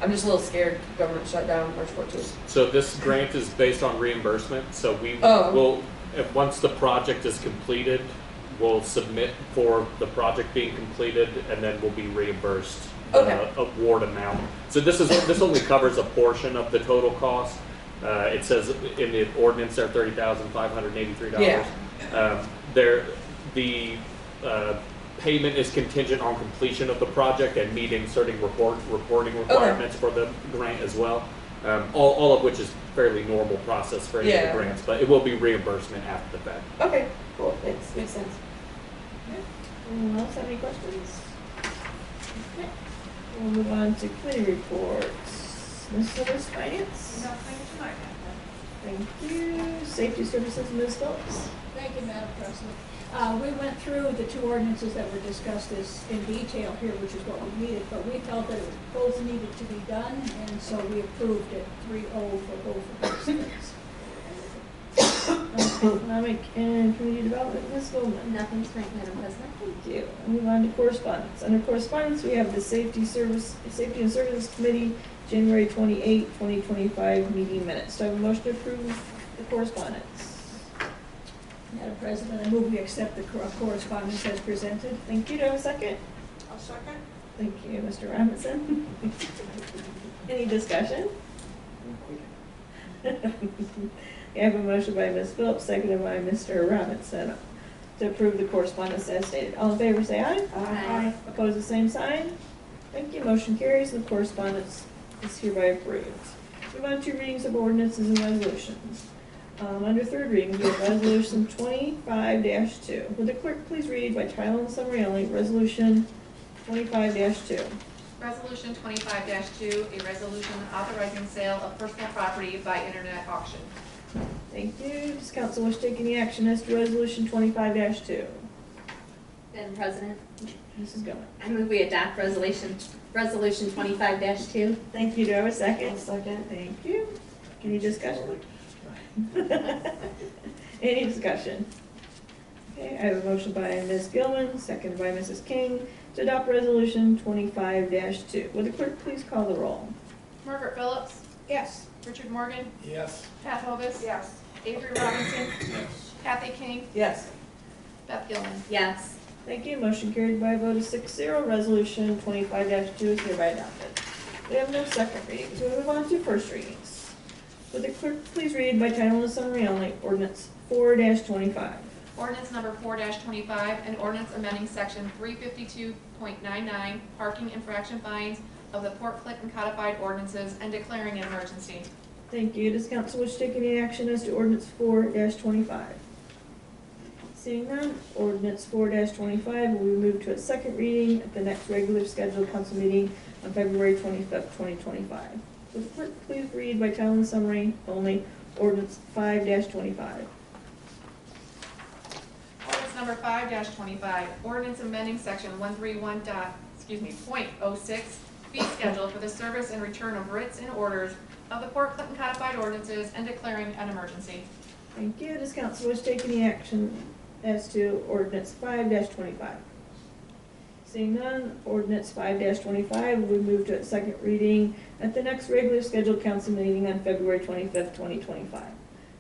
I'm just a little scared, government shutdown, March 14th. So this grant is based on reimbursement, so we Oh. will, once the project is completed, we'll submit for the project being completed, and then we'll be reimbursed Okay. award amount. So this only covers a portion of the total cost. It says in the ordinance there $30,583. Yeah. The payment is contingent on completion of the project and meeting certain reporting requirements for the grant as well. All of which is fairly normal process for any of Yeah. the grants, but it will be reimbursement after the fact. Okay, cool, thanks, makes sense. Anyone else have any questions? Okay. We'll move on to committee reports. Ms. Silver's Finance? Nothing tonight. Thank you. Safety Services, Ms. Phillips? Thank you, Madam President. We went through the two ordinances that were discussed in detail here, which is what we needed, but we felt that both needed to be done, and so we approved it 3-0 for both of those things. Economic and Community Development, Ms. Goldman? Nothing tonight, Madam President. Thank you. Move on to correspondence. Under correspondence, we have the Safety and Services Committee, January 28, 2025 meeting minutes. Do I have a motion to approve the correspondence? Madam President, I move we accept the correspondence as presented. Thank you. Do I have a second? I'll second. Thank you, Mr. Robinson. Any discussion? I have a motion by Ms. Phillips, seconded by Mr. Robinson to approve the correspondence as stated. All in favor, say aye. Aye. Opposed, the same sign. Thank you. Motion carries and the correspondence is hereby approved. Move on to readings of ordinances and resolutions. Under third reading, we have Resolution 25-2. Would the clerk please read by title and summary only, Resolution 25-2. Resolution 25-2, a resolution authorizing sale of personal property by internet auction. Thank you. Does council wish to take any action as to Resolution 25-2? Madam President, Mrs. Gilman. I move we adopt resolution 25-2. Thank you. Do I have a second? I'll second. Thank you. Any discussion? Any discussion? Okay, I have a motion by Ms. Gilman, seconded by Mrs. King, to adopt Resolution 25-2. Would the clerk please call the roll? Margaret Phillips, Yes. Richard Morgan, Yes. Pat Hovis. Yes. Avery Robinson, Kathy King, Yes. Beth Gilman. Yes. Thank you. Motion carried by a vote of 6-0. Resolution 25-2 is hereby adopted. We have no second readings. We move on to first readings. Would the clerk please read by title and summary only, Ordinance 4-25. Ordinance number 4-25, an ordinance amending section 352.99, parking infraction fines of the Port Clinton codified ordinances and declaring an emergency. Thank you. Does council wish to take any action as to Ordinance 4-25? Seeing none, Ordinance 4-25 will be moved to its second reading at the next regular scheduled council meeting on February 25th, 2025. Would the clerk please read by title and summary only, Ordinance 5-25. Ordinance number 5-25, ordinance amending section 131.06, fee schedule for the service and return of writs and orders of the Port Clinton codified ordinances and declaring an emergency. Thank you. Does council wish to take any action as to Ordinance 5-25? Seeing none, Ordinance 5-25 will be moved to its second reading at the next regular scheduled council meeting on February 25th, 2025.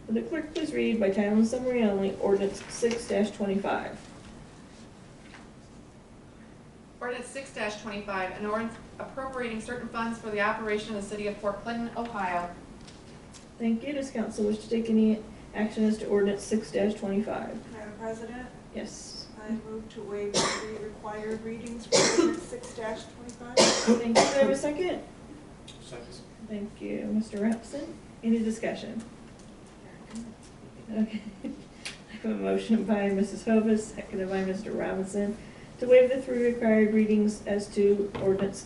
Will the clerk please read by title and summary only, Ordinance 6-25? Ordinance 6-25, an ordinance appropriating certain funds for the operation of the city of Port Clinton, Ohio. Thank you. Does council wish to take any action as to Ordinance 6-25? Madam President, Yes. I move to waive the 3 required readings for ordinance 6-25. Thank you. Do I have a second? Second. Thank you, Mr. Rapson. Any discussion? Okay. I have a motion by Mrs. Hovis, seconded by Mr. Robinson, to waive the 3 required readings as to Ordinance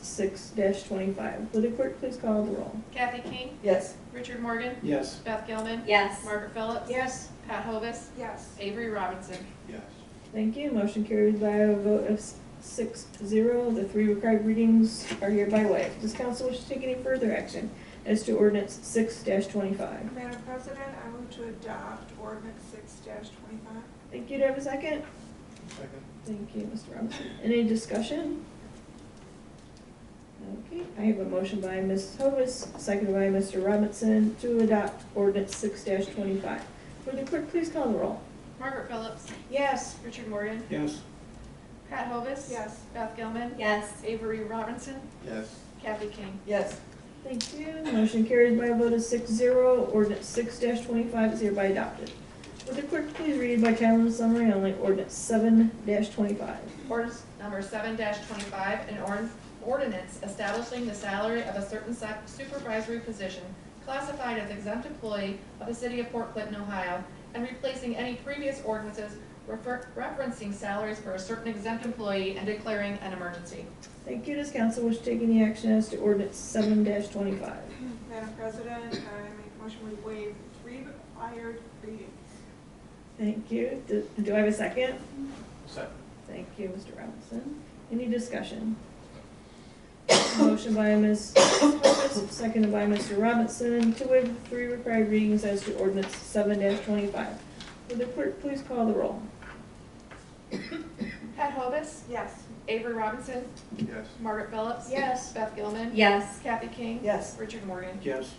6-25. Will the clerk please call the roll? Kathy King, Yes. Richard Morgan, Yes. Beth Gilman, Yes. Margaret Phillips, Yes. Pat Hovis, Yes. Avery Robinson. Yes. Thank you. Motion carries by a vote of 6-0. The 3 required readings are hereby waived. Does council wish to take any further action as to Ordinance 6-25? Madam President, I move to adopt ordinance 6-25. Thank you. Do I have a second? Second. Thank you, Mr. Robinson. Any discussion? Okay, I have a motion by Mrs. Hovis, seconded by Mr. Robinson, to adopt Ordinance 6-25. Will the clerk please call the roll? Margaret Phillips, Yes. Richard Morgan, Yes. Pat Hovis. Yes. Beth Gilman. Yes. Avery Robinson. Yes. Kathy King. Yes. Thank you. Motion carries by a vote of 6-0. Ordinance 6-25 is hereby adopted. Would the clerk please read by title and summary only ordinance 7-25? Ordinance number 7-25, an ordinance establishing the salary of a certain supervisory position classified as exempt employee of the city of Port Clinton, Ohio, and replacing any previous ordinances referencing salaries for a certain exempt employee and declaring an emergency. Thank you. Does council wish to take any action as to ordinance 7-25? Madam President, I make a motion we waive 3 required readings. Thank you. Do I have a second? Second. Thank you, Mr. Robinson. Any discussion? Motion by Ms. Hovis, seconded by Mr. Robinson, to waive the 3 required readings as to ordinance 7-25. Would the clerk please call the roll? Pat Hovis. Yes. Avery Robinson. Yes. Margaret Phillips. Yes. Beth Gilman. Yes. Kathy King. Yes. Richard Morgan. Yes.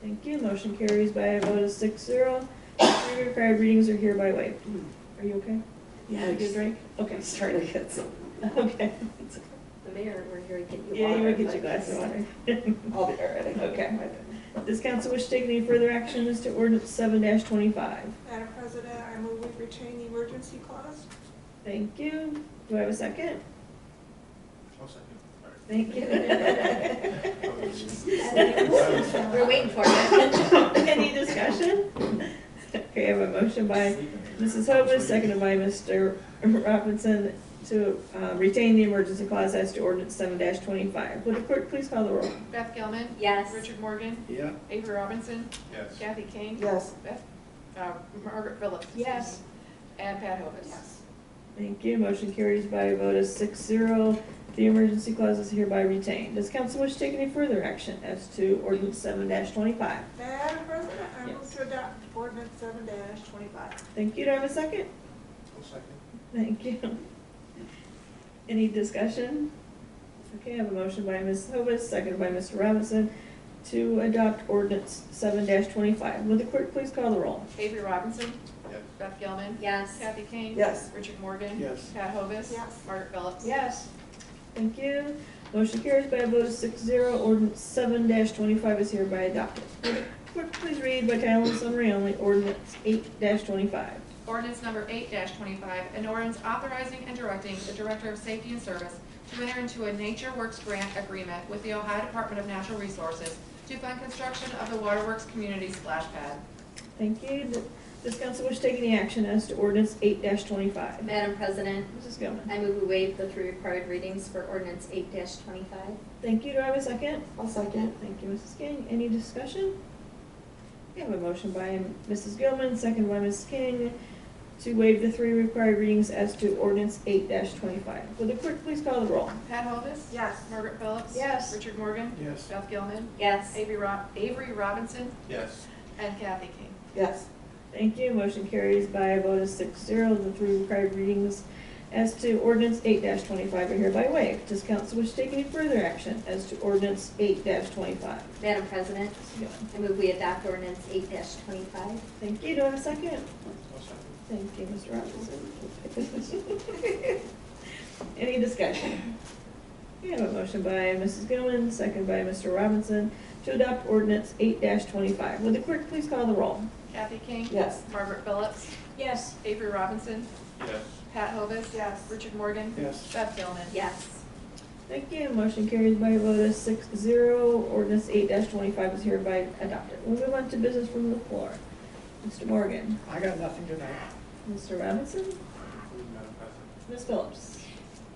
Thank you. Motion carries by a vote of 6-0. 3 required readings are hereby waived. Are you okay? You had a good drink? Okay. Starting to get some. Okay. The mayor, we're here to get you Yeah, water. you would get your but- glass of water. I'll be already. Okay. Does council wish to take any further action as to ordinance 7-25? Madam President, I move we retain the emergency clause. Thank you. Do I have a second? I'll second. Thank you. We're waiting for it. Any discussion? Okay, I have a motion by Mrs. Hovis, seconded by Mr. Robinson to retain the emergency clause as to ordinance 7-25. Would the clerk please call the roll? Beth Gilman. Yes. Richard Morgan. Yeah. Avery Robinson. Yes. Kathy King. Yes. Margaret Phillips. Yes. And Pat Hovis. Yes. Thank you. Motion carries by a vote of 6-0. The emergency clause is hereby retained. Does council wish to take any further action as to ordinance 7-25? Madam President, I move Yes. to adopt ordinance 7-25. Thank you. Do I have a second? I'll second. Thank you. Any discussion? Okay, I have a motion by Ms. Hovis, seconded by Mr. Robinson to adopt ordinance 7-25. Would the clerk please call the roll? Avery Robinson. Yes. Beth Gilman. Yes. Kathy King. Yes. Richard Morgan. Yes. Pat Hovis. Yes. Margaret Phillips. Yes. Thank you. Motion carries by a vote of 6-0. Ordinance 7-25 is hereby adopted. Would the clerk please read by title and summary only ordinance 8-25? Ordinance number 8-25, an ordinance authorizing and directing the Director of Safety and Service to enter into a Nature Works grant agreement with the Ohio Department of Natural Resources to fund construction of the Waterworks Community Splash Pad. Thank you. Does council wish to take any action as to ordinance 8-25? Madam President, Mrs. Gilman. I move we waive the 3 required readings for ordinance 8-25. Thank you. Do I have a second? I'll second. Thank you, Mrs. King. Any discussion? We have a motion by Mrs. Gilman, second by Ms. King, to waive the 3 required readings as to ordinance 8-25. Will the clerk please call the roll? Pat Hovis. Yes. Margaret Phillips. Yes. Richard Morgan. Yes. Beth Gilman. Yes. Avery Robinson. Yes. And Kathy King. Yes. Thank you. Motion carries by a vote of 6-0. The 3 required readings as to ordinance 8-25 are hereby waived. Does council wish to take any further action as to ordinance 8-25? Madam President, Mrs. Gilman. I move we adopt ordinance 8-25. Thank you. Do I have a second? I'll second. Thank you, Mr. Robinson. Any discussion? We have a motion by Mrs. Gilman, second by Mr. Robinson, to adopt ordinance 8-25. Would the clerk please call the roll? Kathy King. Yes. Margaret Phillips. Yes. Avery Robinson. Yes. Pat Hovis. Yes. Richard Morgan. Yes. Beth Gilman. Yes. Thank you. Motion carries by a vote of 6-0. Ordinance 8-25 is hereby adopted. We'll move on to business from the floor. Mr. Morgan. I got nothing tonight. Mr. Robinson. Madam President. Ms. Phillips.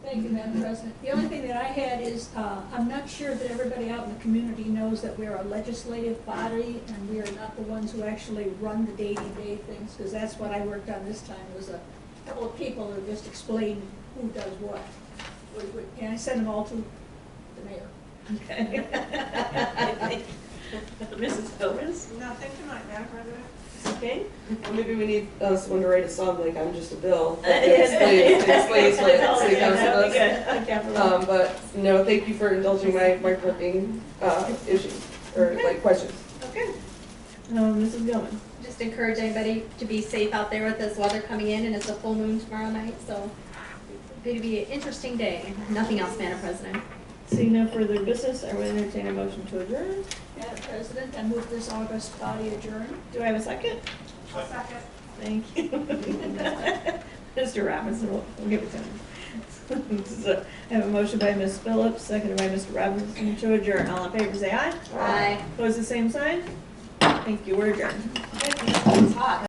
Thank you, Madam President. The only thing that I had is, I'm not sure that everybody out in the community knows that we're a legislative body and we are not the ones who actually run the day-to-day things, because that's what I worked on this time, was a couple of people who just explain who does what. And I sent them all to the mayor. Okay. Mrs. Phillips. Nothing tonight, Madam President. Okay. Well, maybe we need someone to write a song like I'm just a bill. Yes. Explains what city council That'd be does. good. Okay, for that. But no, thank you for indulging my parking issues or like questions. Okay. Mrs. Gilman. Just encourage anybody to be safe out there with this weather coming in, and it's a full moon tomorrow night, so going to be an interesting day. Nothing else, Madam President. Seeing no further business, I will entertain a motion to adjourn. Madam President, I move this August body adjourn. Do I have a second? I'll second. Thank you. Mr. Robinson, we'll give it to him. So, I have a motion by Ms. Phillips, seconded by Mr. Robinson to adjourn. All in favor, say aye. Aye. Opposed, the same sign. Thank you, we're adjourned. It's hot.